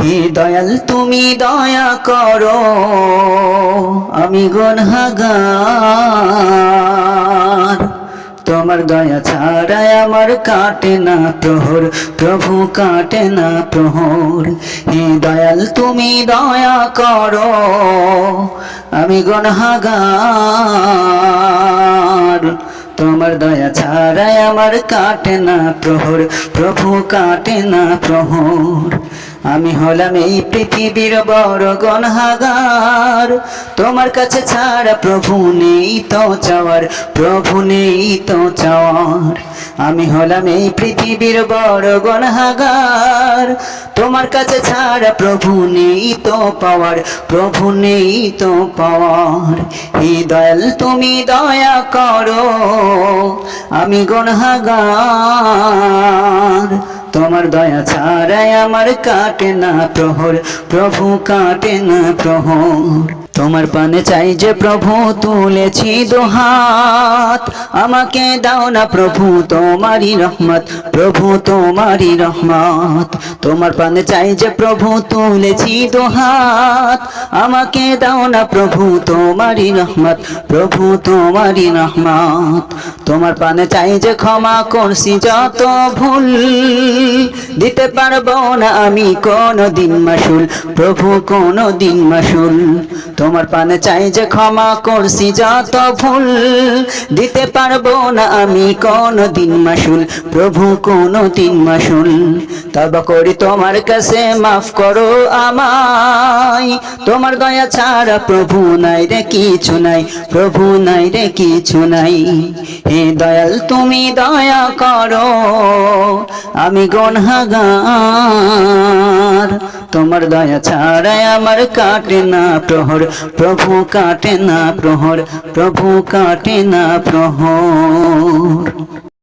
হে দয়াল তুমি দয়া করো, আমি গুনাহগার। তোমার দয়া ছাড়াই আমার কাটে না প্রহর, প্রভু কাটে না প্রহর। হে দয়াল তুমি দয়া করো, আমি গুনাহগার। তোমার দয়া ছাড়াই আমার কাটে না প্রহর, প্রভু কাটে না প্রহর। আমি হলাম এই পৃথিবীর বড় গুনাহগার, তোমার কাছে ছাড়া প্রভু নেই তো চাওয়ার, প্রভু নেই তো চাওয়ার। আমি হলাম এই পৃথিবীর বড় গুনাহগার, তোমার কাছে ছাড়া প্রভু নেই তো পাওয়ার, প্রভু নেই তো পাওয়ার। হে দয়াল তুমি দয়া করো, আমি গুনাহগার। তোমার দয়া ছাড়াই আমার কাটে না প্রহর, প্রভু কাটে না প্রহর। তোমার পানে চাই যে প্রভু তুলেছি দুহাত, আমাকে দাও না প্রভু তোমারই রহমত, প্রভু তোমারই রহমত। তোমার পানে চাই যে প্রভু তুলেছি দুহাত, আমাকে দাও না প্রভু তোমারই রহমত, প্রভু তোমারই রহমত। তোমার পানে চাই যে ক্ষমা করছি যত ভুল, দিতে পারবো না আমি কোনদিন মাসুল, প্রভু কোনদিন মাসুল। তোমার পানে চাই যে ক্ষমা করছি যত ভুল, দিতে পারবো না আমি কোনদিন মাসুল, প্রভু কোনদিন মাসুল। তওবা করি তোমার কাছে মাফ করো আমায়, তোমার দয়া ছাড়া প্রভু নাই রে কিছু নাই, প্রভু নাই রে কিছু নাই। হে দয়াল তুমি দয়া করো, আমি গুনাহগার। তোমার দয়া ছাড়াই আমার কাটে না প্রহর, প্রভু কাটে না প্রহর, প্রভু কাটে না প্রহর।